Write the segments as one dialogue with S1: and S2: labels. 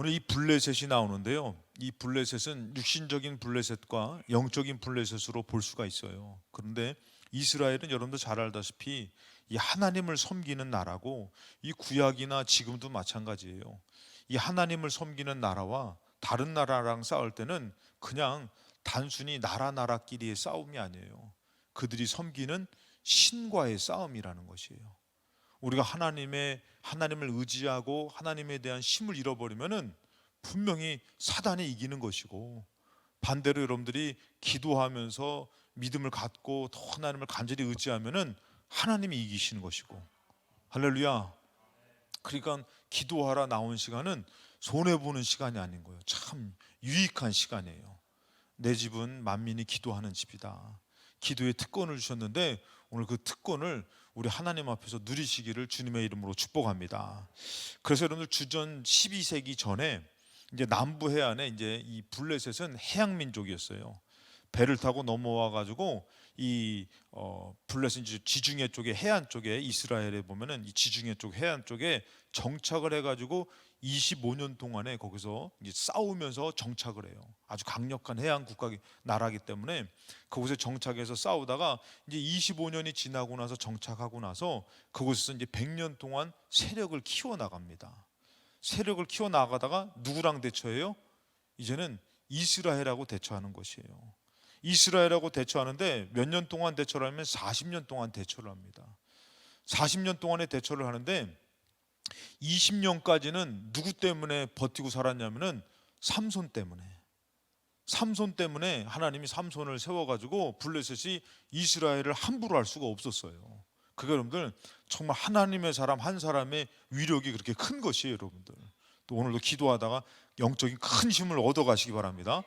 S1: 오늘 이 블레셋이 나오는데요. 이 블레셋은 육신적인 블레셋과 영적인 블레셋으로 볼 수가 있어요. 그런데 이스라엘은 여러분도 잘 알다시피 이 하나님을 섬기는 나라고, 이 구약이나 지금도 마찬가지예요. 이 하나님을 섬기는 나라와 다른 나라랑 싸울 때는 그냥 단순히 나라끼리의 싸움이 아니에요. 그들이 섬기는 신과의 싸움이라는 것이에요. 우리가 하나님을 의지하고 하나님에 대한 힘을 잃어버리면은 분명히 사단이 이기는 것이고, 반대로 여러분들이 기도하면서 믿음을 갖고 더 하나님을 간절히 의지하면은 하나님이 이기시는 것이고. 할렐루야. 그러니까 기도하라 나온 시간은 손해보는 시간이 아닌 거예요. 참 유익한 시간이에요. 내 집은 만민이 기도하는 집이다. 기도의 특권을 주셨는데 오늘 그 특권을 우리 하나님 앞에서 누리시기를 주님의 이름으로 축복합니다. 그래서 여러분들 주전 12세기 전에 이제 남부 해안에 이제 이 블레셋은 해양 민족이었어요. 배를 타고 넘어와 가지고 이 블레셋 지중해 쪽에, 해안 쪽에, 이스라엘에 보면은 이 지중해 쪽 해안 쪽에 정착을 해 가지고 25년 동안에 거기서 이제 싸우면서 정착을 해요. 아주 강력한 해양 국가 나라이기 때문에 그곳에 정착해서 싸우다가 이제 25년이 지나고 나서 정착하고 나서 그곳에서 이제 100년 동안 세력을 키워 나갑니다. 세력을 키워 나가다가 누구랑 대처해요? 이제는 이스라엘하고 대처하는 것이에요. 이스라엘하고 대처하는데 몇 년 동안 대처를 하면 40년 동안 대처를 합니다. 40년 동안의 대처를 하는데 20년까지는 누구 때문에 버티고 살았냐면은 삼손 때문에 하나님이 삼손을 세워가지고 블레셋이 이스라엘을 함부로 할 수가 없었어요. 그게 여러분들 정말 하나님의 사람 한 사람의 위력이 그렇게 큰 것이에요. 여러분들 또 오늘도 기도하다가 영적인 큰 힘을 얻어가시기 바랍니다.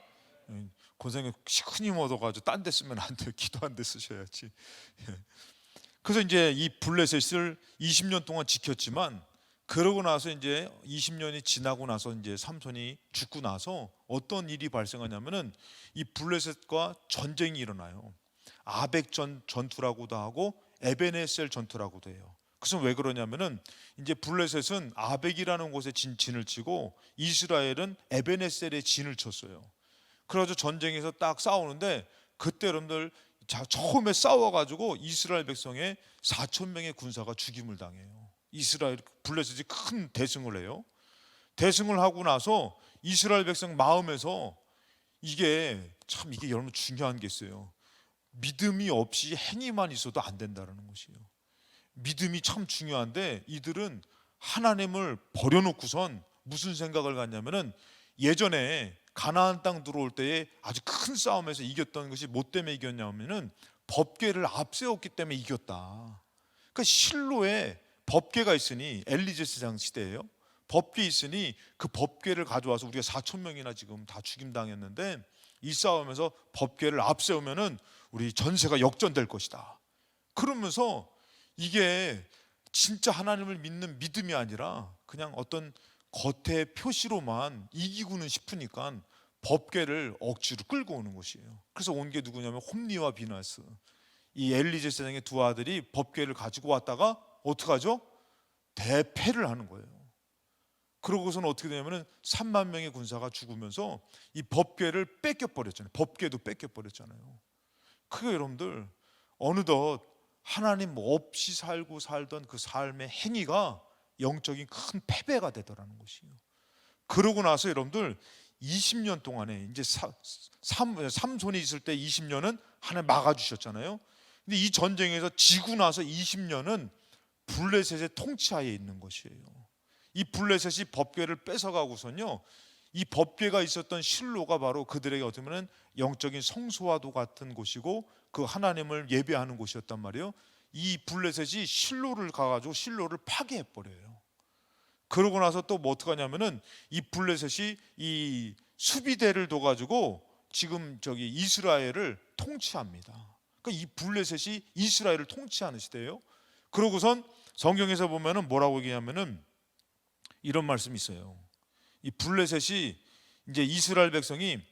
S1: 고생에 큰 힘 얻어가지고 딴 데 쓰면 안 돼요. 기도한 데 쓰셔야지. 그래서 이제 이 블레셋을 20년 동안 지켰지만, 그러고 나서 이제 20년이 지나고 나서 이제 삼손이 죽고 나서 어떤 일이 발생하냐면은 이 블레셋과 전쟁이 일어나요. 아벡 전투라고도 하고 에베네셀 전투라고도 해요. 그래서 왜 그러냐면은 이제 블레셋은 아벡이라는 곳에 진을 치고 이스라엘은 에베네셀에 진을 쳤어요. 그래서 전쟁에서 딱 싸우는데 그때 여러분들 처음에 싸워가지고 이스라엘 백성의 4천 명의 군사가 죽임을 당해요. 이스라엘 블레셋이 큰 대승을 해요. 대승을 하고 나서 이스라엘 백성 마음에서 이게 여러분 중요한 게 있어요. 믿음이 없이 행위만 있어도 안 된다는 것이에요. 믿음이 참 중요한데 이들은 하나님을 버려놓고선 무슨 생각을 갖냐면은 예전에 가나안 땅 들어올 때에 아주 큰 싸움에서 이겼던 것이 뭐 때문에 이겼냐면은 법궤를 앞세웠기 때문에 이겼다. 그러니까 실로에 법궤가 있으니, 엘리제스장 시대예요. 법궤 있으니 그 법궤를 가져와서 우리가 4천 명이나 지금 다 죽임당했는데 이 싸움에서 법궤를 앞세우면은 우리 전세가 역전될 것이다. 그러면서 이게 진짜 하나님을 믿는 믿음이 아니라 그냥 어떤 겉의 표시로만 이기고는 싶으니까 법궤를 억지로 끌고 오는 것이에요. 그래서 온 게 누구냐면 홈리와 비나스, 이 엘리제사장의 두 아들이 법궤를 가지고 왔다가 어떡하죠? 대패를 하는 거예요. 그러고서는 어떻게 되냐면 3만 명의 군사가 죽으면서 이 법궤를 뺏겨버렸잖아요. 법궤도 뺏겨버렸잖아요. 그게 여러분들 어느덧 하나님 없이 살고 살던 그 삶의 행위가 영적인 큰 패배가 되더라는 것이에요. 그러고 나서 여러분들 20년 동안에 이제 삼손이 있을 때 20년은 하나님 막아주셨잖아요. 근데 이 전쟁에서 지고 나서 20년은 블레셋의 통치하에 있는 것이에요. 이 블레셋이 법궤를 뺏어가고선요, 이 법궤가 있었던 실로가 바로 그들에게 어떻게 보면 영적인 성소와도 같은 곳이고 그 하나님을 예배하는 곳이었단 말이에요. 이 블레셋이 실로를 가가지고 실로를 파괴해버려요. 그러고 나서 또 뭐 어떡하냐면은 이 블레셋이 이 수비대를 둬가지고 지금 이스라엘을 통치합니다. 그러니까 이 블레셋이 이스라엘을 통치하는 시대예요. 그러고선 성경에서 보면은 뭐라고 얘기하냐면은 이런 말씀이 있어요. 이 블레셋이 이제 이스라엘 백성이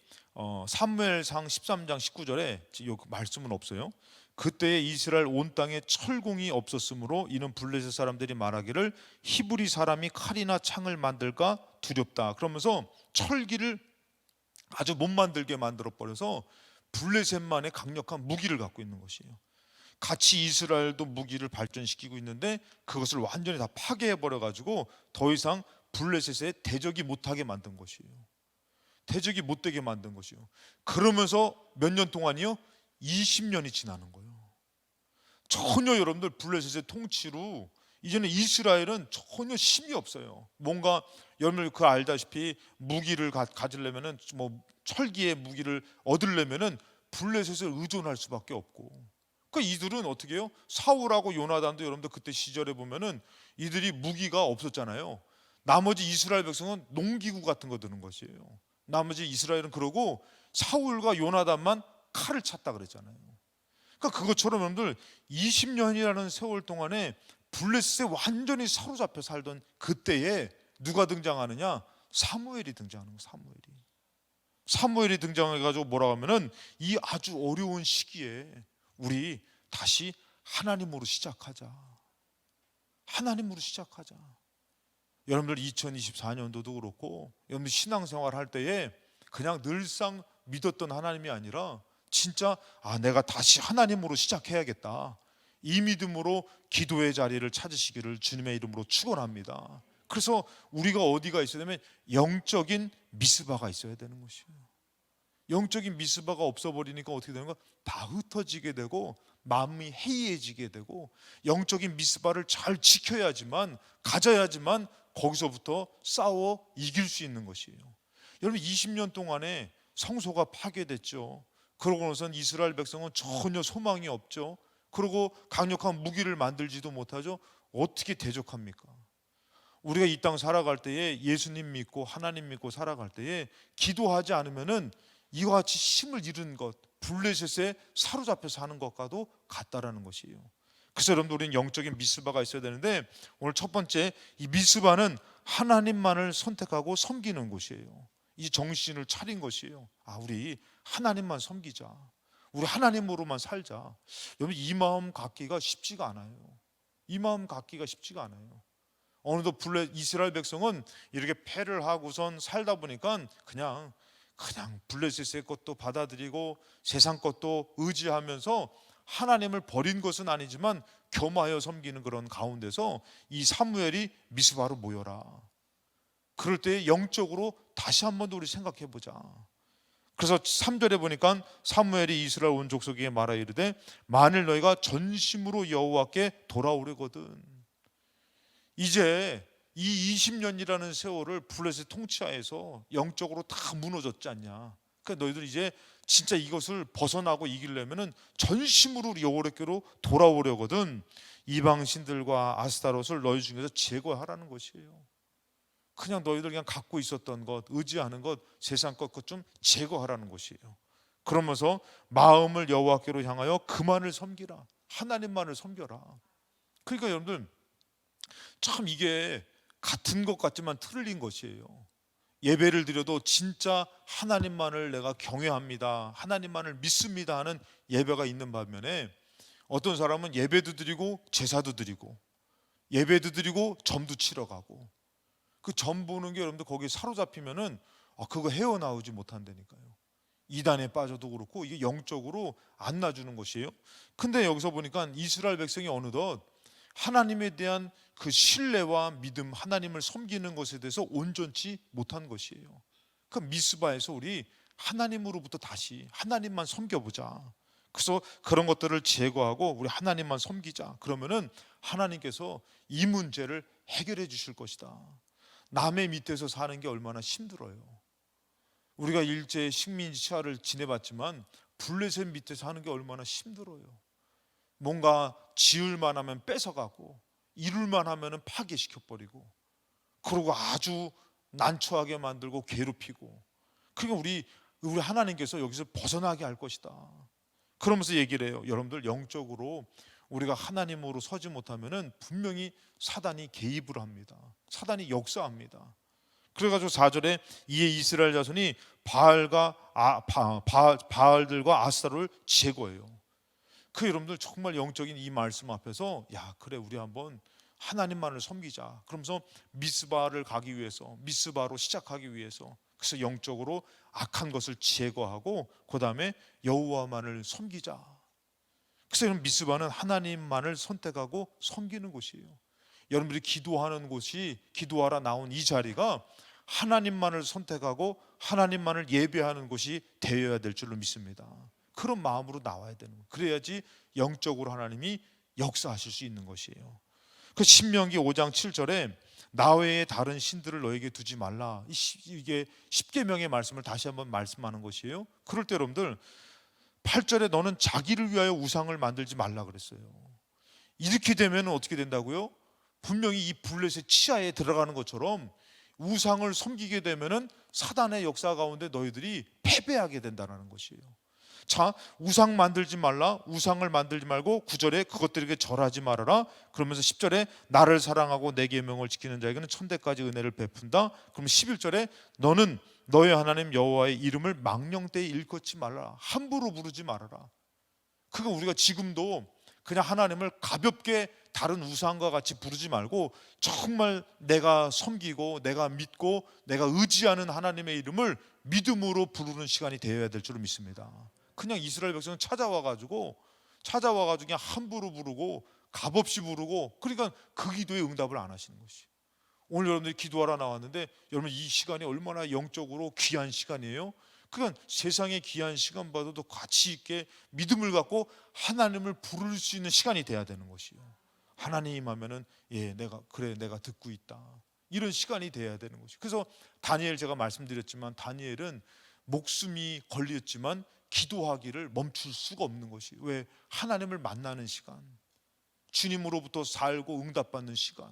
S1: 사무엘상 13장 19절에 이 말씀은 없어요. 그때에 이스라엘 온 땅에 철공이 없었으므로 이는 블레셋 사람들이 말하기를 히브리 사람이 칼이나 창을 만들까 두렵다. 그러면서 철기를 아주 못 만들게 만들어 버려서 블레셋만의 강력한 무기를 갖고 있는 것이에요. 같이 이스라엘도 무기를 발전시키고 있는데 그것을 완전히 다 파괴해 버려 가지고 더 이상 블레셋에 대적이 못하게 만든 것이에요. 대적이 못되게 만든 것이요. 그러면서 몇 년 동안이요? 20년이 지나는 거예요. 전혀 여러분들 블레셋의 통치로 이제는 이스라엘은 전혀 힘이 없어요. 뭔가 여러분들 그 알다시피 무기를 가지려면은 뭐 철기의 무기를 얻으려면은 블레셋을 의존할 수밖에 없고. 그 이들은 어떻게 해요? 사울하고 요나단도 여러분들 그때 시절에 보면은 이들이 무기가 없었잖아요. 나머지 이스라엘 백성은 농기구 같은 거 드는 것이에요. 나머지 이스라엘은 그러고 사울과 요나단만 칼을 찼다 그랬잖아요. 그러니까 그것처럼 여러분들 20년이라는 세월 동안에 블레셋에 완전히 사로잡혀 살던 그때에 누가 등장하느냐? 사무엘이 등장하는 거예요. 사무엘이 등장해가지고 뭐라고 하면은 이 아주 어려운 시기에 우리 다시 하나님으로 시작하자. 하나님으로 시작하자. 여러분들 2024년도도 그렇고 여러분들 신앙생활 할 때에 그냥 늘상 믿었던 하나님이 아니라 진짜 내가 다시 하나님으로 시작해야겠다. 이 믿음으로 기도의 자리를 찾으시기를 주님의 이름으로 축원합니다. 그래서 우리가 어디가 있어야 되면 영적인 미스바가 있어야 되는 것이에요. 영적인 미스바가 없어버리니까 어떻게 되는 거야? 다 흩어지게 되고 마음이 해이해지게 되고 영적인 미스바를 잘 지켜야지만 가져야지만 거기서부터 싸워 이길 수 있는 것이에요. 여러분 20년 동안에 성소가 파괴됐죠. 그러고 나선 이스라엘 백성은 전혀 소망이 없죠. 그리고 강력한 무기를 만들지도 못하죠. 어떻게 대적합니까? 우리가 이 땅 살아갈 때에 예수님 믿고 하나님 믿고 살아갈 때에 기도하지 않으면은 이와 같이 힘을 잃은 것, 블레셋에 사로잡혀 사는 것과도 같다라는 것이에요. 그래서 여러분들 우리는 영적인 미스바가 있어야 되는데 오늘 첫 번째 이 미스바는 하나님만을 선택하고 섬기는 곳이에요. 이 정신을 차린 것이에요. 우리 하나님만 섬기자. 우리 하나님으로만 살자. 여러분 이 마음 갖기가 쉽지가 않아요. 이 마음 갖기가 쉽지가 않아요. 어느덧 이스라엘 백성은 이렇게 패를 하고선 살다 보니까 그냥 블레셋의 것도 받아들이고 세상 것도 의지하면서 하나님을 버린 것은 아니지만 겸하여 섬기는 그런 가운데서 이 사무엘이 미스바로 모여라. 그럴 때 영적으로 다시 한 번 더 우리 생각해 보자. 그래서 3절에 보니까 사무엘이 이스라엘 온 족속에게 말하 이르되 만일 너희가 전심으로 여호와께 돌아오려거든. 이제 이 20년이라는 세월을 블레셋 통치하에서 영적으로 다 무너졌지 않냐. 그러니까 너희들 이제 진짜 이것을 벗어나고 이기려면은 전심으로 여호와께로 돌아오려거든 이방 신들과 아스타롯을 너희 중에서 제거하라는 것이에요. 그냥 너희들 그냥 갖고 있었던 것, 의지하는 것, 세상 것 좀 제거하라는 것이에요. 그러면서 마음을 여호와께로 향하여 그만을 섬기라. 하나님만을 섬겨라. 그러니까 여러분들 참 이게 같은 것 같지만 틀린 것이에요. 예배를 드려도 진짜 하나님만을 내가 경외합니다, 하나님만을 믿습니다 하는 예배가 있는 반면에 어떤 사람은 예배도 드리고 제사도 드리고 예배도 드리고 점도 치러 가고 그 점 보는 게 여러분들 거기에 사로잡히면은 그거 헤어나오지 못한다니까요. 이단에 빠져도 그렇고 이게 영적으로 안 놔주는 것이에요. 근데 여기서 보니까 이스라엘 백성이 어느덧 하나님에 대한 그 신뢰와 믿음, 하나님을 섬기는 것에 대해서 온전치 못한 것이에요. 그 미스바에서 우리 하나님으로부터 다시 하나님만 섬겨보자. 그래서 그런 것들을 제거하고 우리 하나님만 섬기자. 그러면은 하나님께서 이 문제를 해결해 주실 것이다. 남의 밑에서 사는 게 얼마나 힘들어요. 우리가 일제 식민지 시절을 지내봤지만 블레셋 밑에 사는 게 얼마나 힘들어요. 뭔가 지을만 하면 뺏어가고 이룰만 하면 파괴시켜버리고 그러고 아주 난처하게 만들고 괴롭히고. 그러니까 우리 하나님께서 여기서 벗어나게 할 것이다. 그러면서 얘기를 해요. 여러분들 영적으로 우리가 하나님으로 서지 못하면은 분명히 사단이 개입을 합니다. 사단이 역사합니다. 그래가지고 4절에 이에 이스라엘 자손이 바알들과 아스타를 제거해요. 그 여러분들 정말 영적인 이 말씀 앞에서 그래 우리 한번 하나님만을 섬기자. 그러면서 미스바를 가기 위해서, 미스바로 시작하기 위해서, 그래서 영적으로 악한 것을 제거하고 그 다음에 여호와만을 섬기자. 그래서 미스바는 하나님만을 선택하고 섬기는 곳이에요. 여러분들이 기도하는 곳이, 기도하러 나온 이 자리가 하나님만을 선택하고 하나님만을 예배하는 곳이 되어야 될 줄로 믿습니다. 그런 마음으로 나와야 되는 거예요. 그래야지 영적으로 하나님이 역사하실 수 있는 것이에요. 그 신명기 5장 7절에 나 외에 다른 신들을 너에게 두지 말라, 이게 십계명의 말씀을 다시 한번 말씀하는 것이에요. 그럴 때 여러분들 8절에 너는 자기를 위하여 우상을 만들지 말라 그랬어요. 이렇게 되면 어떻게 된다고요? 분명히 이 블레셋 치하에 들어가는 것처럼 우상을 섬기게 되면은 사단의 역사 가운데 너희들이 패배하게 된다는 것이에요. 자, 우상 만들지 말라, 우상을 만들지 말고 9절에 그것들에게 절하지 말아라. 그러면서 10절에 나를 사랑하고 내 계명을 지키는 자에게는 천대까지 은혜를 베푼다. 그럼 11절에 너는 너의 하나님 여호와의 이름을 망령되이 일컫지 말라, 함부로 부르지 말아라. 그거 우리가 지금도 그냥 하나님을 가볍게 다른 우상과 같이 부르지 말고 정말 내가 섬기고 내가 믿고 내가 의지하는 하나님의 이름을 믿음으로 부르는 시간이 되어야 될 줄 믿습니다. 그냥 이스라엘 백성은 찾아와가지고 그냥 함부로 부르고 값없이 부르고, 그러니까 그 기도에 응답을 안 하시는 것이. 오늘 여러분들이 기도하러 나왔는데 여러분 이 시간이 얼마나 영적으로 귀한 시간이에요. 그러니까 세상의 귀한 시간보다도 가치 있게 믿음을 갖고 하나님을 부를 수 있는 시간이 돼야 되는 것이요. 하나님 하면은 내가 듣고 있다, 이런 시간이 돼야 되는 것이. 그래서 다니엘, 제가 말씀드렸지만 다니엘은 목숨이 걸렸지만 기도하기를 멈출 수가 없는 것이. 왜? 하나님을 만나는 시간, 주님으로부터 살고 응답받는 시간.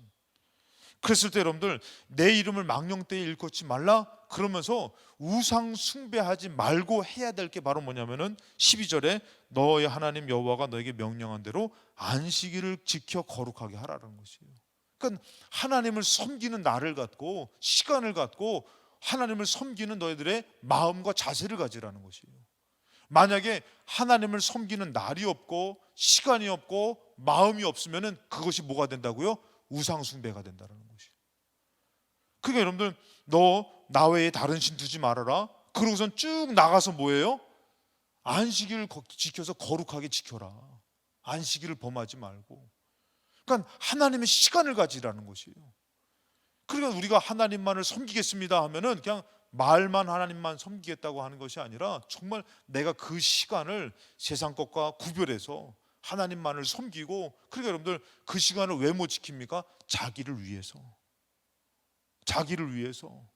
S1: 그랬을 때 여러분들 내 이름을 망령되이 일컫지 말라 그러면서 우상 숭배하지 말고 해야 될 게 바로 뭐냐면은 12절에 너의 하나님 여호와가 너에게 명령한 대로 안식일을 지켜 거룩하게 하라는 것이에요. 그러니까 하나님을 섬기는 날을 갖고 시간을 갖고 하나님을 섬기는 너희들의 마음과 자세를 가지라는 것이에요. 만약에 하나님을 섬기는 날이 없고 시간이 없고 마음이 없으면은 그것이 뭐가 된다고요? 우상 숭배가 된다는 것이. 그러니까 여러분들 너 나 외에 다른 신 두지 말아라. 그러고선 쭉 나가서 뭐예요? 안식일을 지켜서 거룩하게 지켜라. 안식일을 범하지 말고. 그러니까 하나님의 시간을 가지라는 것이에요. 그러니까 우리가 하나님만을 섬기겠습니다 하면은 그냥 말만 하나님만 섬기겠다고 하는 것이 아니라 정말 내가 그 시간을 세상 것과 구별해서 하나님만을 섬기고. 그러니까 여러분들 그 시간을 왜 못 지킵니까? 자기를 위해서. 자기를 위해서.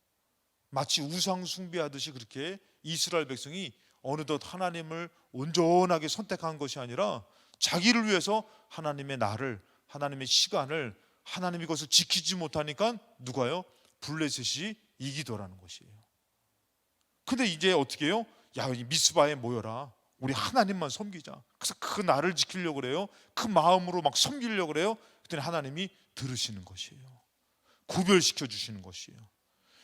S1: 마치 우상 숭배하듯이 그렇게 이스라엘 백성이 어느덧 하나님을 온전하게 선택한 것이 아니라 자기를 위해서 하나님의 날을, 하나님의 시간을, 하나님이 그것을 지키지 못하니까 누가요? 블레셋이 이기더라는 것이에요. 근데 이제 어떻게 해요? 야, 미스바에 모여라, 우리 하나님만 섬기자. 그래서 그 날을 지키려고 그래요. 그 마음으로 막 섬기려고 그래요. 그랬더니 하나님이 들으시는 것이에요. 구별시켜 주시는 것이에요.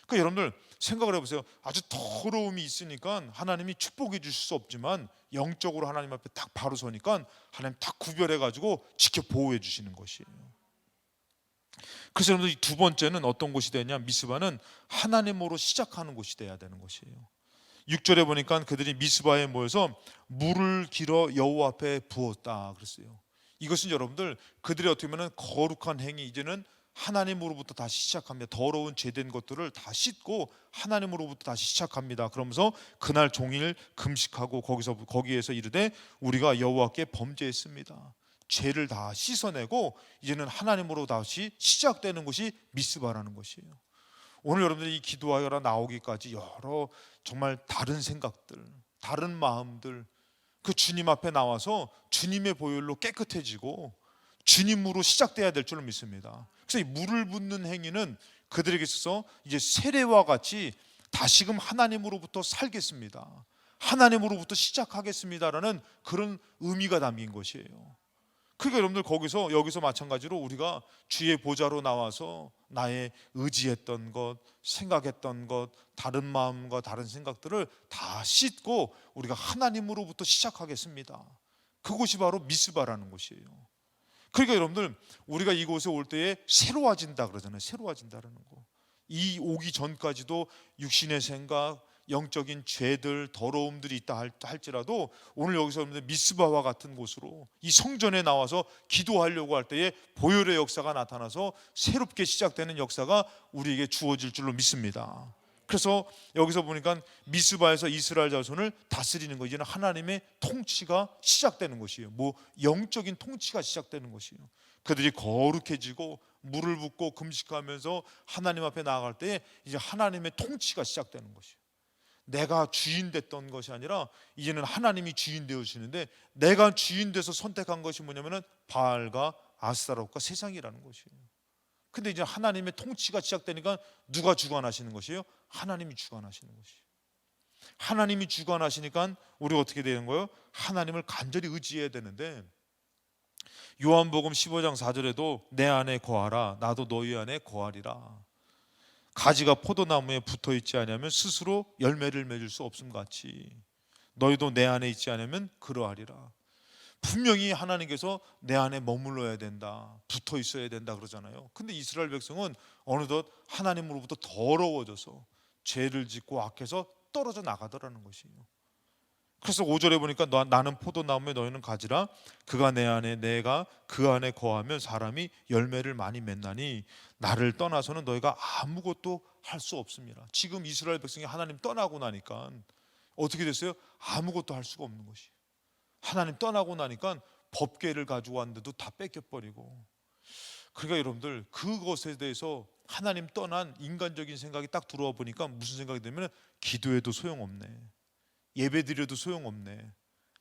S1: 그러니까 여러분들 생각을 해보세요. 아주 더러움이 있으니까 하나님이 축복해 주실 수 없지만 영적으로 하나님 앞에 딱 바로 서니까 하나님 딱 구별해 가지고 지켜 보호해 주시는 것이에요. 그래서 여러분들 두 번째는 어떤 곳이 되냐? 미스바는 하나님으로 시작하는 곳이 돼야 되는 것이에요. 6절에 보니까 그들이 미스바에 모여서 물을 길어 여호와 앞에 부었다 그랬어요. 이것은 여러분들 그들이 어떻게 보면 거룩한 행위, 이제는 하나님으로부터 다시 시작합니다. 더러운 죄된 것들을 다 씻고 하나님으로부터 다시 시작합니다. 그러면서 그날 종일 금식하고 거기에서 이르되 우리가 여호와께 범죄했습니다. 죄를 다 씻어내고 이제는 하나님으로 다시 시작되는 것이 미스바라는 것이에요. 오늘 여러분들이 이 기도하러 나오기까지 여러 정말 다른 생각들, 다른 마음들, 그 주님 앞에 나와서 주님의 보혈로 깨끗해지고 주님으로 시작돼야 될 줄로 믿습니다. 그래서 이 물을 붓는 행위는 그들에게 있어서 이제 세례와 같이 다시금 하나님으로부터 살겠습니다, 하나님으로부터 시작하겠습니다라는 그런 의미가 담긴 것이에요. 그러니까 여러분들 여기서 마찬가지로 우리가 주의 보좌로 나와서 나의 의지했던 것, 생각했던 것, 다른 마음과 다른 생각들을 다 씻고 우리가 하나님으로부터 시작하겠습니다. 그것이 바로 미스바라는 것이에요. 그러니까 여러분들 우리가 이곳에 올 때에 새로워진다 그러잖아요. 새로워진다라는 거. 이 오기 전까지도 육신의 생각, 영적인 죄들, 더러움들이 있다 할지라도 오늘 여기서 여러분들 미스바와 같은 곳으로 이 성전에 나와서 기도하려고 할 때에 보혈의 역사가 나타나서 새롭게 시작되는 역사가 우리에게 주어질 줄로 믿습니다. 그래서 여기서 보니까 미스바에서 이스라엘 자손을 다스리는 거, 이제는 하나님의 통치가 시작되는 것이에요. 뭐 영적인 통치가 시작되는 것이에요. 그들이 거룩해지고 물을 붓고 금식하면서 하나님 앞에 나아갈 때 이제 하나님의 통치가 시작되는 것이에요. 내가 주인 됐던 것이 아니라 이제는 하나님이 주인 되어주시는데, 내가 주인 돼서 선택한 것이 뭐냐면은 바알과 아스타롯과 세상이라는 것이에요. 근데 이제 하나님의 통치가 시작되니까 누가 주관하시는 것이에요? 하나님이 주관하시는 것이에요. 하나님이 주관하시니까 우리가 어떻게 되는 거예요? 하나님을 간절히 의지해야 되는데, 요한복음 15장 4절에도 내 안에 거하라 나도 너희 안에 거하리라. 가지가 포도나무에 붙어 있지 않으면 스스로 열매를 맺을 수 없음 같이 너희도 내 안에 있지 않으면 그러하리라. 분명히 하나님께서 내 안에 머물러야 된다, 붙어 있어야 된다 그러잖아요. 근데 이스라엘 백성은 어느덧 하나님으로부터 더러워져서 죄를 짓고 악해서 떨어져 나가더라는 것이에요. 그래서 5절에 보니까 나는 포도나무에 너희는 가지라 그가 내 안에 내가 그 안에 거하면 사람이 열매를 많이 맺나니 나를 떠나서는 너희가 아무것도 할 수 없습니다. 지금 이스라엘 백성이 하나님 떠나고 나니까 어떻게 됐어요? 아무것도 할 수가 없는 것이에요. 하나님 떠나고 나니까 법궤를 가지고 왔는데도 다 뺏겨버리고. 그러니까 여러분들 그것에 대해서 하나님 떠난 인간적인 생각이 딱 들어와 보니까 무슨 생각이 들면, 기도해도 소용없네, 예배드려도 소용없네,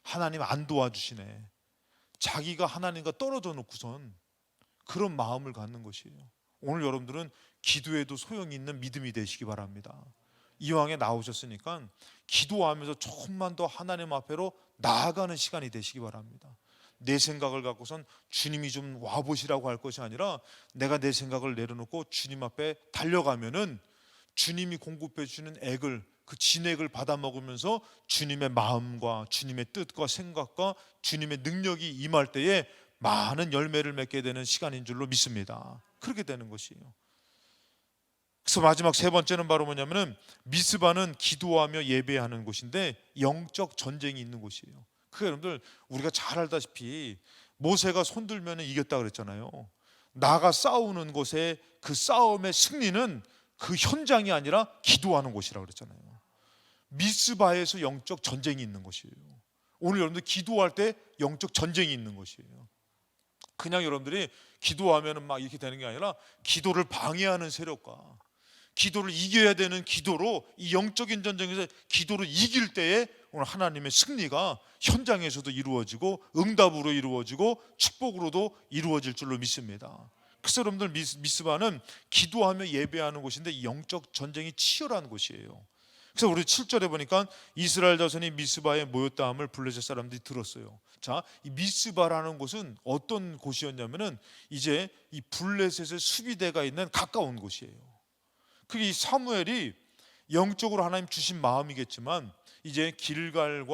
S1: 하나님 안 도와주시네, 자기가 하나님과 떨어져 놓고선 그런 마음을 갖는 것이에요. 오늘 여러분들은 기도해도 소용이 있는 믿음이 되시기 바랍니다. 이왕에 나오셨으니까 기도하면서 조금만 더 하나님 앞으로 나아가는 시간이 되시기 바랍니다. 내 생각을 갖고선 주님이 좀 와보시라고 할 것이 아니라 내가 내 생각을 내려놓고 주님 앞에 달려가면은 주님이 공급해 주시는 액을, 그 진액을 받아 먹으면서 주님의 마음과 주님의 뜻과 생각과 주님의 능력이 임할 때에 많은 열매를 맺게 되는 시간인 줄로 믿습니다. 그렇게 되는 것이에요. 그래서 마지막 세 번째는 바로 뭐냐면은 미스바는 기도하며 예배하는 곳인데 영적 전쟁이 있는 곳이에요. 그 여러분들 우리가 잘 알다시피 모세가 손들면 이겼다 그랬잖아요. 나가 싸우는 곳에 그 싸움의 승리는 그 현장이 아니라 기도하는 곳이라고 그랬잖아요. 미스바에서 영적 전쟁이 있는 것이에요. 오늘 여러분들 기도할 때 영적 전쟁이 있는 것이에요. 그냥 여러분들이 기도하면 막 이렇게 되는 게 아니라 기도를 방해하는 세력과 기도를 이겨야 되는 기도로, 이 영적인 전쟁에서 기도를 이길 때에 오늘 하나님의 승리가 현장에서도 이루어지고 응답으로 이루어지고 축복으로도 이루어질 줄로 믿습니다. 그래서 여러분들 미스바는 기도하며 예배하는 곳인데 이 영적 전쟁이 치열한 곳이에요. 그래서 우리 7절에 보니까 이스라엘 자손이 미스바에 모였다 함을 블레셋 사람들이 들었어요. 자, 이 미스바라는 곳은 어떤 곳이었냐면은 이제 이 블레셋의 수비대가 있는 가까운 곳이에요. 그게 이 사무엘이 영적으로 하나님 주신 마음이겠지만 이제 길갈은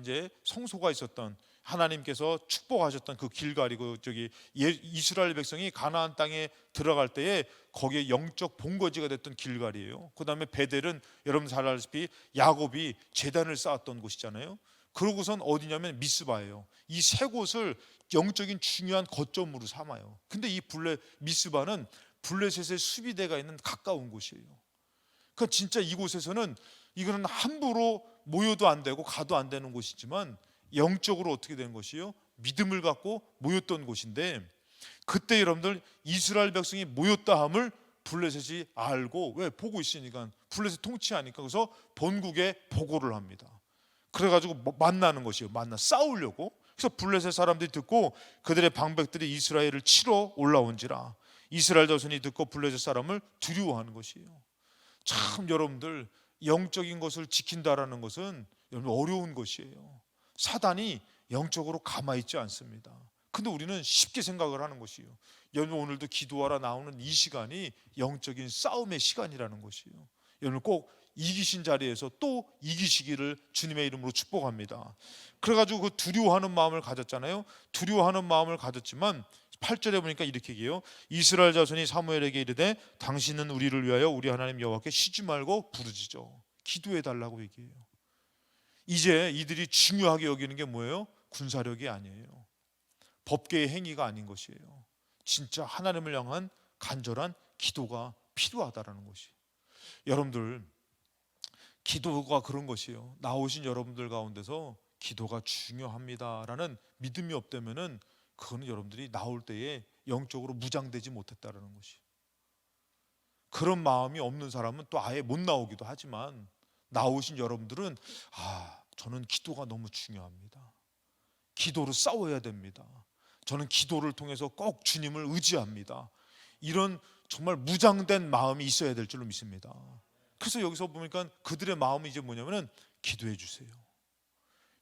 S1: 이제 성소가 있었던, 하나님께서 축복하셨던 그 길갈이고, 저기 이스라엘 백성이 가나안 땅에 들어갈 때에 거기에 영적 본거지가 됐던 길갈이에요. 그 다음에 베델은 여러분 잘 알다시피 야곱이 제단을 쌓았던 곳이잖아요. 그러고선 어디냐면 미스바예요. 이 세 곳을 영적인 중요한 거점으로 삼아요. 근데 이 미스바는 블레셋의 수비대가 있는 가까운 곳이에요. 그러니까 진짜 이곳에서는 이거는 함부로 모여도 안 되고 가도 안 되는 곳이지만 영적으로 어떻게 되는 것이에요? 믿음을 갖고 모였던 곳인데, 그때 여러분들 이스라엘 백성이 모였다 함을 블레셋이 알고, 왜? 보고 있으니까, 블레셋 통치하니까. 그래서 본국에 보고를 합니다. 그래가지고 만나는 것이에요. 싸우려고. 그래서 블레셋 사람들이 듣고 그들의 방백들이 이스라엘을 치러 올라온지라 이스라엘 자손이 듣고 블레셋 사람을 두려워하는 것이에요. 참 여러분들 영적인 것을 지킨다라는 것은 여러분 어려운 것이에요. 사단이 영적으로 가만히 있지 않습니다. 근데 우리는 쉽게 생각을 하는 것이에요. 여러분 오늘도 기도하러 나오는 이 시간이 영적인 싸움의 시간이라는 것이에요. 여러분 꼭 이기신 자리에서 또 이기시기를 주님의 이름으로 축복합니다. 그래가지고 그 두려워하는 마음을 가졌잖아요. 두려워하는 마음을 가졌지만 8절에 보니까 이렇게 얘기해요. 이스라엘 자손이 사무엘에게 이르되 당신은 우리를 위하여 우리 하나님 여호와께 쉬지 말고 부르짖어 기도해 달라고 얘기해요. 이제 이들이 중요하게 여기는 게 뭐예요? 군사력이 아니에요. 법계의 행위가 아닌 것이에요. 진짜 하나님을 향한 간절한 기도가 필요하다라는 것이. 여러분들 기도가 그런 것이에요. 나오신 여러분들 가운데서 기도가 중요합니다라는 믿음이 없다면은 그거는 여러분들이 나올 때에 영적으로 무장되지 못했다라는 것이. 그런 마음이 없는 사람은 또 아예 못 나오기도 하지만 나오신 여러분들은 저는 기도가 너무 중요합니다. 기도로 싸워야 됩니다. 저는 기도를 통해서 꼭 주님을 의지합니다. 이런 정말 무장된 마음이 있어야 될 줄로 믿습니다. 그래서 여기서 보니까 그들의 마음이 이제 뭐냐면은 기도해 주세요.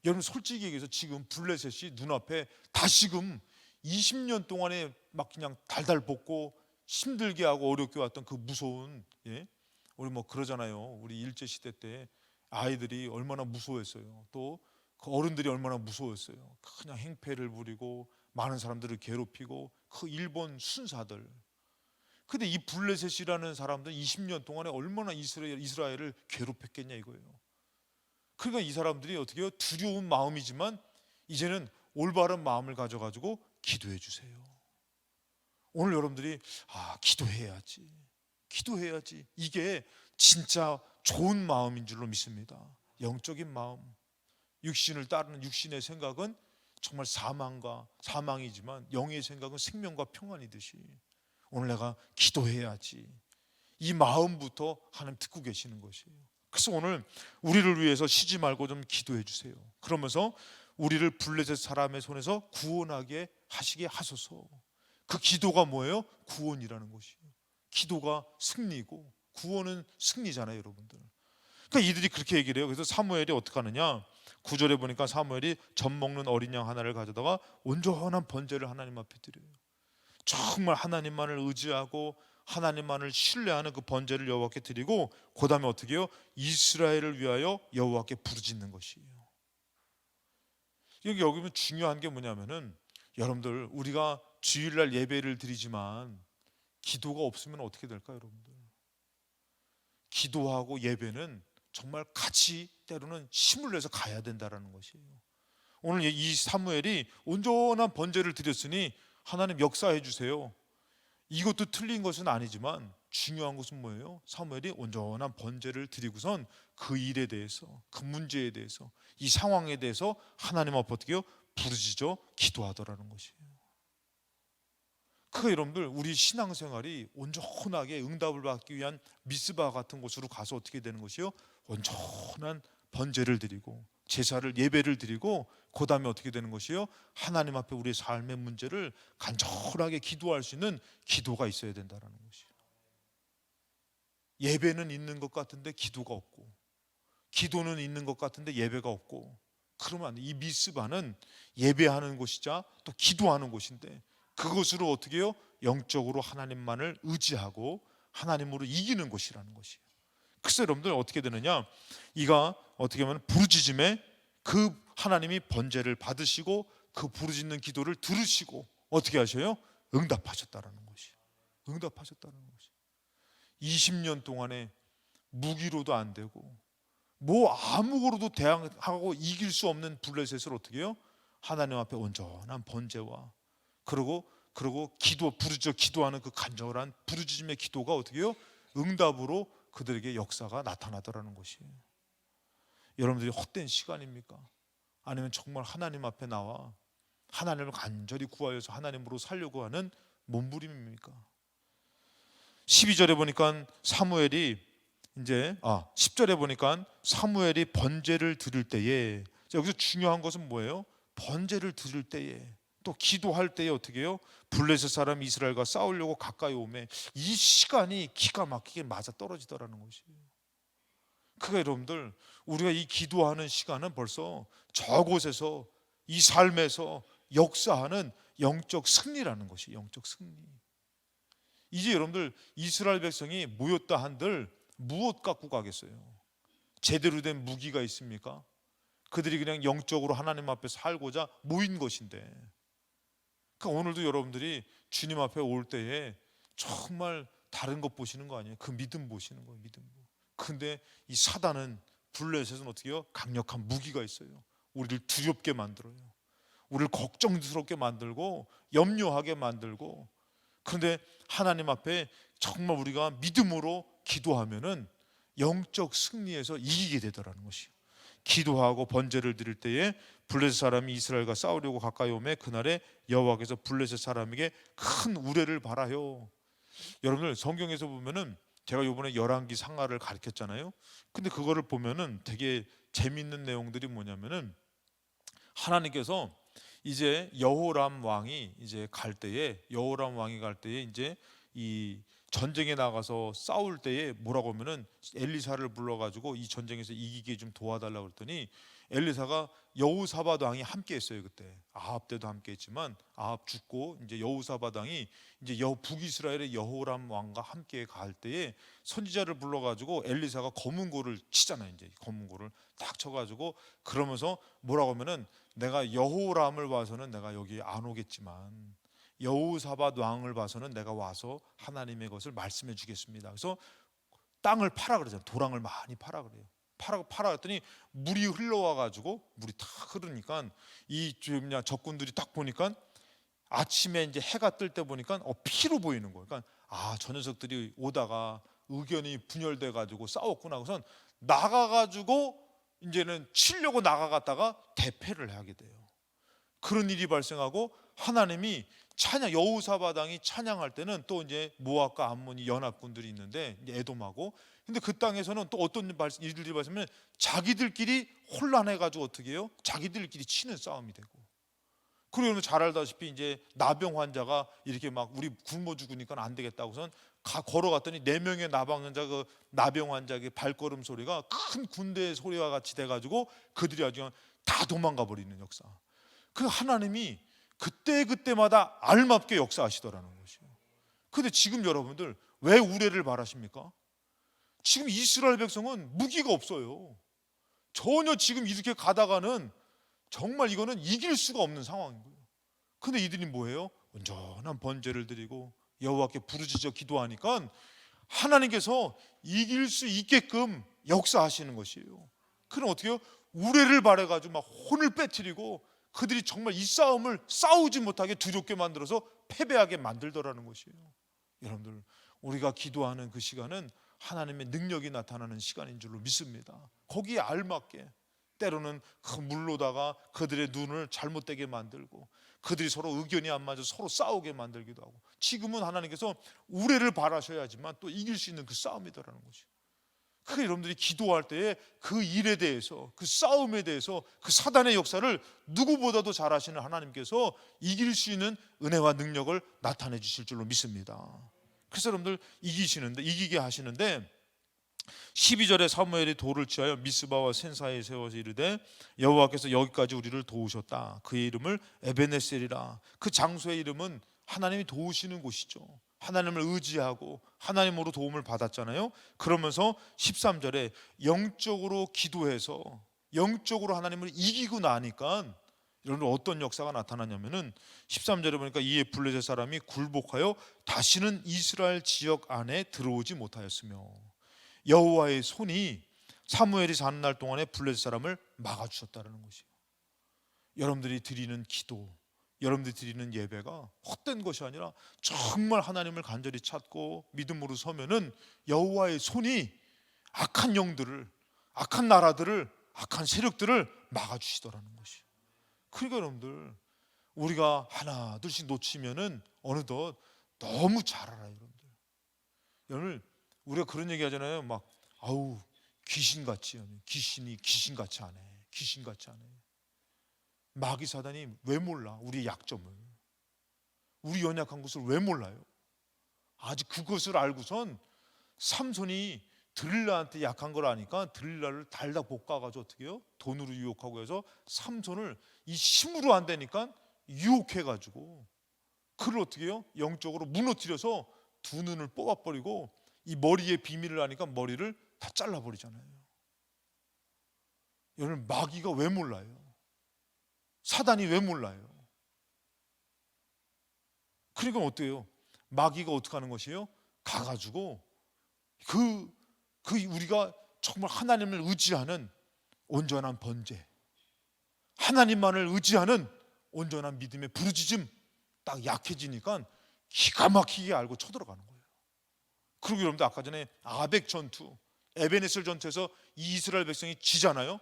S1: 여러분 솔직히 얘기해서 지금 블레셋이 눈앞에 다시금 20년 동안에 막 그냥 달달 볶고 힘들게 하고 어렵게 왔던 그 무서운, 우리 뭐 그러잖아요. 우리 일제 시대 때 아이들이 얼마나 무서워했어요. 또 그 어른들이 얼마나 무서웠어요. 그냥 행패를 부리고 많은 사람들을 괴롭히고 그 일본 순사들. 근데 이 블레셋이라는 사람들 20년 동안에 얼마나 이스라엘을 괴롭혔겠냐 이거예요. 그러니까 이 사람들이 어떻게 해요? 두려운 마음이지만 이제는 올바른 마음을 가져가지고 기도해 주세요. 오늘 여러분들이 기도해야지 이게 진짜 좋은 마음인 줄로 믿습니다. 영적인 마음. 육신을 따르는 육신의 생각은 정말 사망이지만 영의 생각은 생명과 평안이듯이 오늘 내가 기도해야지 이 마음부터 하나님 듣고 계시는 것이에요. 그래서 오늘 우리를 위해서 쉬지 말고 좀 기도해 주세요. 그러면서 우리를 블레셋 사람의 손에서 구원하게 하시게 하소서. 그 기도가 뭐예요? 구원이라는 것이에요. 기도가 승리고 구원은 승리잖아요, 여러분들. 그러니까 이들이 그렇게 얘기를 해요. 그래서 사무엘이 어떻게 하느냐? 9절에 보니까 사무엘이 젖 먹는 어린 양 하나를 가져다가 온전한 번제를 하나님 앞에 드려요. 정말 하나님만을 의지하고 하나님만을 신뢰하는 그 번제를 여호와께 드리고 그 다음에 어떻게 해요? 이스라엘을 위하여 여호와께 부르짖는 것이에요. 여기 보면 중요한 게 뭐냐면은 여러분들 우리가 주일날 예배를 드리지만 기도가 없으면 어떻게 될까요, 여러분들? 기도하고 예배는 정말 같이 때로는 힘을 내서 가야 된다라는 것이에요. 오늘 이 사무엘이 온전한 번제를 드렸으니 하나님 역사해 주세요. 이것도 틀린 것은 아니지만 중요한 것은 뭐예요? 사무엘이 온전한 번제를 드리고선 그 일에 대해서, 그 문제에 대해서, 이 상황에 대해서 하나님 앞에 어떻게 해요? 부르짖어 기도하더라는 것이에요. 그 여러분들 우리 신앙생활이 온전하게 응답을 받기 위한 미스바 같은 곳으로 가서 어떻게 되는 것이요? 온전한 번제를 드리고 제사를 예배를 드리고 그 다음에 어떻게 되는 것이요? 하나님 앞에 우리의 삶의 문제를 간절하게 기도할 수 있는 기도가 있어야 된다는 것이에요. 예배는 있는 것 같은데 기도가 없고 기도는 있는 것 같은데 예배가 없고 그러면 안 돼. 이 미스바는 예배하는 곳이자 또 기도하는 곳인데 그것으로 어떻게 해요? 영적으로 하나님만을 의지하고 하나님으로 이기는 곳이라는 것이에요. 그래서 여러분들 어떻게 되느냐? 이가 어떻게 보면 부르짖음에 그 하나님이 번제를 받으시고 그 부르짖는 기도를 들으시고 어떻게 하셔요? 응답하셨다라는 것이에요. 응답하셨다는 것이에요. 20년 동안에 무기로도 안 되고 뭐 아무거로도 대항하고 이길 수 없는 블레셋을 어떻게 해요? 하나님 앞에 온전한 번제와 그리고 부르짖어 기도하는 그 간절한 부르짖음의 기도가 어떻게 해요? 응답으로 그들에게 역사가 나타나더라는 것이에요. 여러분들이 헛된 시간입니까? 아니면 정말 하나님 앞에 나와 하나님을 간절히 구하여서 하나님으로 살려고 하는 몸부림입니까? 12절에 보니까 사무엘이 이제 10절에 보니까 사무엘이 번제를 드릴 때에 여기서 중요한 것은 뭐예요? 번제를 드릴 때에 또 기도할 때에 어떻게 해요? 블레셋 사람 이스라엘과 싸우려고 가까이 오면 이 시간이 기가 막히게 맞아 떨어지더라는 것이에요. 그러니까 여러분들 우리가 이 기도하는 시간은 벌써 저곳에서 이 삶에서 역사하는 영적 승리라는 것이 영적 승리. 이제 여러분들 이스라엘 백성이 모였다 한들 무엇 갖고 가겠어요? 제대로 된 무기가 있습니까? 그들이 그냥 영적으로 하나님 앞에 살고자 모인 것인데, 그러니까 오늘도 여러분들이 주님 앞에 올 때에 정말 다른 것 보시는 거 아니에요? 그 믿음 보시는 거예요. 믿음. 근데 이 사단은, 블레셋은 어떻게 해요? 강력한 무기가 있어요. 우리를 두렵게 만들어요. 우리를 걱정스럽게 만들고 염려하게 만들고. 그런데 하나님 앞에 정말 우리가 믿음으로 기도하면은 영적 승리에서 이기게 되더라는 것이요. 기도하고 번제를 드릴 때에 블레셋 사람이 이스라엘과 싸우려고 가까이 오매 그날에 여호와께서 블레셋 사람에게 큰 우레를 발하여. 여러분들 성경에서 보면은, 제가 이번에 열왕기 상하를 가르쳤잖아요. 근데 그거를 보면은 되게 재밌는 내용들이 뭐냐면은, 하나님께서 이제 여호람 왕이 이제 갈 때에, 이제 이 전쟁에 나가서 싸울 때에 뭐라고 하면은, 엘리사를 불러가지고 이 전쟁에서 이기게 좀 도와달라고 그랬더니, 엘리사가 여호사밧 왕이 함께 했어요. 그때 아합 때도 함께 했지만 아합 죽고 이제 여호사밧 왕이 이제 북이스라엘의 여호람 왕과 함께 갈 때에 선지자를 불러가지고 엘리사가 검은고를 치잖아요. 이제 검은고를 딱 쳐가지고, 그러면서 뭐라고 하면은, 내가 여호람을 봐서는 내가 여기 안 오겠지만 여호사밧 왕을 봐서는 내가 와서 하나님의 것을 말씀해 주겠습니다. 그래서 땅을 파라 그러잖아요. 도랑을 많이 파라 그래요. 파라 했더니 물이 흘러와 가지고, 물이 탁 흐르니까 이 적군들이 딱 보니까 아침에 이제 해가 뜰 때 보니까 피로 보이는 거예요. 그러니까 저 녀석들이 오다가 의견이 분열돼 가지고 싸웠구나. 우선 나가 가지고 이제는 치려고 나가갔다가 대패를 하게 돼요. 그런 일이 발생하고, 하나님이 찬양, 여호사밧 왕이 찬양할 때는 또 이제 모압과 암몬이 연합군들이 있는데, 이제 에돔하고, 근데 그 땅에서는 또 어떤 일들이 발생하면 자기들끼리 혼란해가지고 어떻게 해요? 자기들끼리 치는 싸움이 되고. 그리고 여러분 잘 알다시피 이제 나병 환자가 이렇게 막 우리 굶어 죽으니까 안 되겠다고선 걸어갔더니 4명의 나병 환자의 발걸음 소리가 큰 군대의 소리와 같이 돼가지고 그들이 아주 다 도망가 버리는 역사. 그 하나님이 그때마다 알맞게 역사하시더라는 것이에요. 근데 지금 여러분들 왜 우레를 바라십니까? 지금 이스라엘 백성은 무기가 없어요. 전혀 지금 이렇게 가다가는 정말 이거는 이길 수가 없는 상황인 거예요. 근데 이들이 뭐예요? 온전한 번제를 드리고 여호와께 부르짖어 기도하니까 하나님께서 이길 수 있게끔 역사하시는 것이에요. 그럼 어떻게 해요? 우레를 바래가지고 막 혼을 빼뜨리고 그들이 정말 이 싸움을 싸우지 못하게 두렵게 만들어서 패배하게 만들더라는 것이에요. 여러분들, 우리가 기도하는 그 시간은 하나님의 능력이 나타나는 시간인 줄로 믿습니다. 거기에 알맞게 때로는 그 물로다가 그들의 눈을 잘못되게 만들고 그들이 서로 의견이 안 맞아 서로 싸우게 만들기도 하고, 지금은 하나님께서 우레를 바라셔야지만 또 이길 수 있는 그 싸움이더라는 거죠. 그 여러분들이 기도할 때에 그 일에 대해서, 그 싸움에 대해서, 그 사단의 역사를 누구보다도 잘 아시는 하나님께서 이길 수 있는 은혜와 능력을 나타내 주실 줄로 믿습니다. 그래서 여러분들 이기게 하시는데, 12절에 사무엘이 돌을 취하여 미스바와 센사에 세워서 이르되 여호와께서 여기까지 우리를 도우셨다. 그의 이름을 에베네셀이라. 그 장소의 이름은 하나님이 도우시는 곳이죠. 하나님을 의지하고 하나님으로 도움을 받았잖아요. 그러면서 13절에 영적으로 기도해서 영적으로 하나님을 이기고 나니까 여러분 어떤 역사가 나타나냐면은, 13절에 보니까 이에 블레셋 사람이 굴복하여 다시는 이스라엘 지역 안에 들어오지 못하였으며 여호와의 손이 사무엘이 사는 날 동안에 블레셋 사람을 막아주셨다는 것이에요. 여러분들이 드리는 기도, 여러분들이 드리는 예배가 헛된 것이 아니라 정말 하나님을 간절히 찾고 믿음으로 서면은 여호와의 손이 악한 영들을, 악한 나라들을, 악한 세력들을 막아주시더라는 것이에요. 그러니까 여러분들, 우리가 하나 둘씩 놓치면은 어느덧 너무 잘 알아요. 여러분들, 여러분 우리가 그런 얘기 하잖아요. 막 아우 귀신같이, 귀신이 귀신같이 안 해, 귀신같이 안 해. 마귀 사단이 왜 몰라? 우리의 약점을, 우리 연약한 것을 왜 몰라요? 아직 그것을 알고선 삼손이 들릴라한테 약한 걸 아니까 들릴라를 달다 볶아가지고 어떻게 해요? 돈으로 유혹하고 해서 삼손을 이 힘으로 안 되니까 유혹해가지고 그를 어떻게 해요? 영적으로 무너뜨려서 두 눈을 뽑아버리고 이 머리에 비밀을 아니까 머리를 다 잘라버리잖아요. 여러분, 마귀가 왜 몰라요? 사단이 왜 몰라요? 그러니까 어때요? 마귀가 어떻게 하는 것이에요? 가가지고 우리가 정말 하나님을 의지하는 온전한 번제, 하나님만을 의지하는 온전한 믿음의 부르짖음 딱 약해지니까 기가 막히게 알고 쳐들어가는 거예요. 그리고 여러분들 아까 전에 아벡 전투, 에베네셀 전투에서 이 이스라엘 백성이 지잖아요.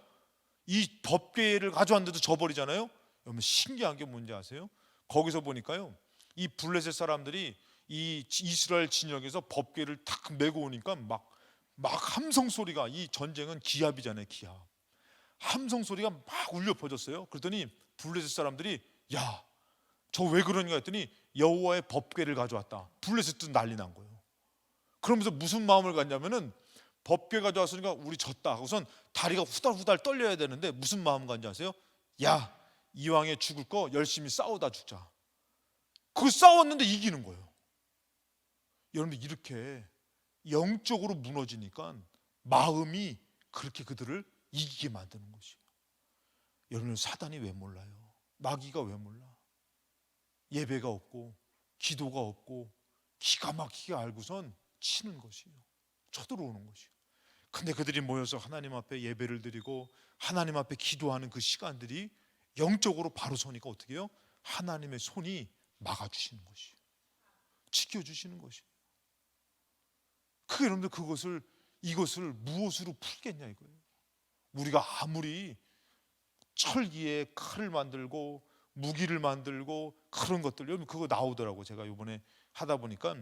S1: 이 법궤를 가져왔는데도 져버리잖아요. 여러분 신기한 게 뭔지 아세요? 거기서 보니까요, 이 블레셋 사람들이 이 이스라엘 진영에서 법궤를 탁 메고 오니까 막 함성 소리가, 이 전쟁은 기합이잖아요, 기합. 함성 소리가 막 울려 퍼졌어요. 그랬더니 블레셋 사람들이 야, 저 왜 그러는가 했더니 여호와의 법궤를 가져왔다. 블레셋도 난리 난 거예요. 그러면서 무슨 마음을 갖냐면은 법궤 가져왔으니까 우리 졌다 하고선 다리가 후달후달 떨려야 되는데 무슨 마음 갖는지 아세요? 야, 이왕에 죽을 거 열심히 싸우다 죽자. 그 싸웠는데 이기는 거예요. 여러분들, 이렇게 영적으로 무너지니까 마음이 그렇게 그들을 이기게 만드는 것이에요. 여러분, 사단이 왜 몰라요? 마귀가 왜 몰라? 예배가 없고 기도가 없고 기가 막히게 알고선 치는 것이에요. 쳐들어오는 것이에요. 근데 그들이 모여서 하나님 앞에 예배를 드리고 하나님 앞에 기도하는 그 시간들이 영적으로 바로 서니까 어떻게 해요? 하나님의 손이 막아주시는 것이에요. 지켜주시는 것이에요. 여러분들, 이것을 무엇으로 풀겠냐 이거예요. 우리가 아무리 철기에 칼을 만들고 무기를 만들고 그런 것들, 여러분 그거 나오더라고. 제가 이번에 하다 보니까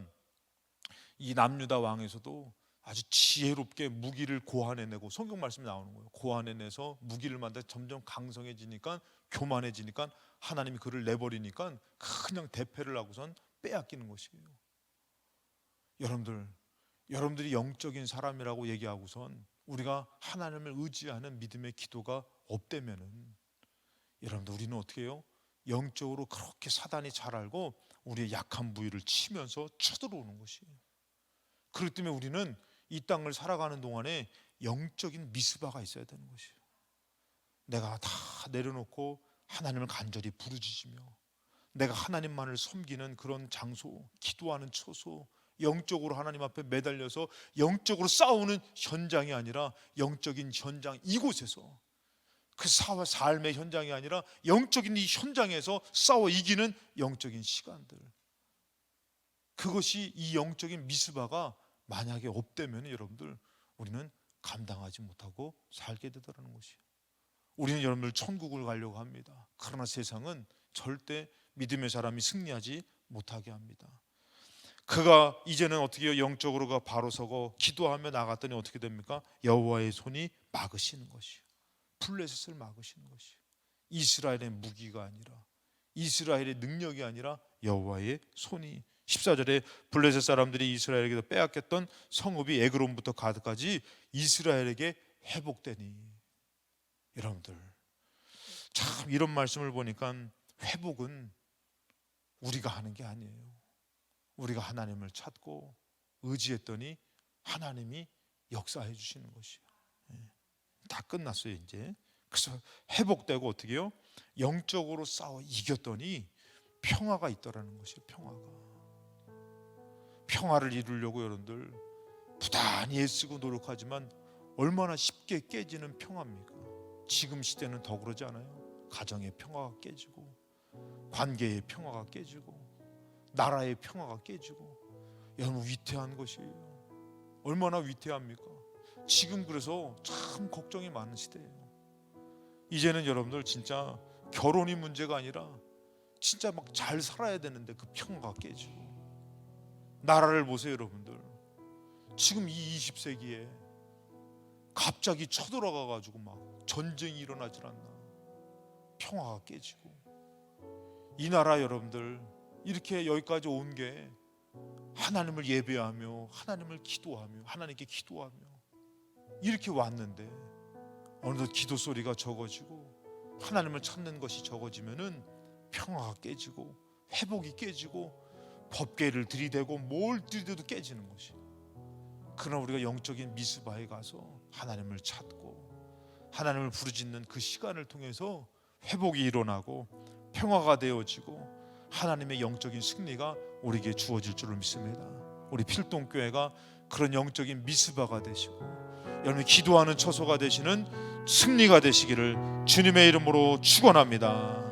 S1: 이 남유다 왕에서도 아주 지혜롭게 무기를 고안해내고, 성경 말씀이 나오는 거예요. 고안해내서 무기를 만들 점점 강성해지니까, 교만해지니까 하나님이 그를 내버리니까 그냥 대패를 하고선 빼앗기는 것이에요. 여러분들이 영적인 사람이라고 얘기하고선 우리가 하나님을 의지하는 믿음의 기도가 없다면은, 여러분들 우리는 어떻게 해요? 영적으로 그렇게 사단이 잘 알고 우리의 약한 부위를 치면서 쳐들어오는 것이에요. 그렇기 때문에 우리는 이 땅을 살아가는 동안에 영적인 미스바가 있어야 되는 것이에요. 내가 다 내려놓고 하나님을 간절히 부르짖으며 내가 하나님만을 섬기는 그런 장소, 기도하는 처소, 영적으로 하나님 앞에 매달려서 영적으로 싸우는 현장이 아니라 영적인 현장, 이곳에서 그 삶의 현장이 아니라 영적인 이 현장에서 싸워 이기는 영적인 시간들, 그것이 이 영적인 미스바가 만약에 없다면 여러분들 우리는 감당하지 못하고 살게 되더라는 것이에요. 우리는 여러분들 천국을 가려고 합니다. 그러나 세상은 절대 믿음의 사람이 승리하지 못하게 합니다. 그가 이제는 어떻게 해요? 영적으로가 바로 서고 기도하며 나갔더니 어떻게 됩니까? 여호와의 손이 막으시는 것이에요. 블레셋을 막으시는 것이에요. 이스라엘의 무기가 아니라, 이스라엘의 능력이 아니라 여호와의 손이. 14절에 블레셋 사람들이 이스라엘에게서 빼앗겼던 성읍이 에그론부터 가드까지 이스라엘에게 회복되니. 여러분들 참 이런 말씀을 보니까 회복은 우리가 하는 게 아니에요. 우리가 하나님을 찾고 의지했더니 하나님이 역사해 주시는 것이에요. 다 끝났어요 이제. 그래서 회복되고 어떻게 해요? 영적으로 싸워 이겼더니 평화가 있더라는 것이에요. 평화를 이루려고 여러분들 부단히 애쓰고 노력하지만 얼마나 쉽게 깨지는 평화입니까? 지금 시대는 더 그러지 않아요? 가정의 평화가 깨지고, 관계의 평화가 깨지고, 나라의 평화가 깨지고. 여러분 위태한 것이에요. 얼마나 위태합니까? 지금 그래서 참 걱정이 많은 시대예요. 이제는 여러분들 진짜 결혼이 문제가 아니라 진짜 막 잘 살아야 되는데 그 평화가 깨지고. 나라를 보세요 여러분들. 지금 이 20세기에 갑자기 쳐들어가 가지고 막 전쟁이 일어나질 않나. 평화가 깨지고. 이 나라 여러분들 이렇게 여기까지 온 게 하나님을 예배하며 하나님을 기도하며 하나님께 기도하며 이렇게 왔는데, 어느덧 기도 소리가 적어지고 하나님을 찾는 것이 적어지면은 평화가 깨지고 회복이 깨지고 법궤를 들이대고 뭘 들이대도 깨지는 것이. 그러나 우리가 영적인 미스바에 가서 하나님을 찾고 하나님을 부르짖는 그 시간을 통해서 회복이 일어나고 평화가 되어지고 하나님의 영적인 승리가 우리에게 주어질 줄을 믿습니다. 우리 필동교회가 그런 영적인 미스바가 되시고 여러분이 기도하는 처소가 되시는 승리가 되시기를 주님의 이름으로 축원합니다.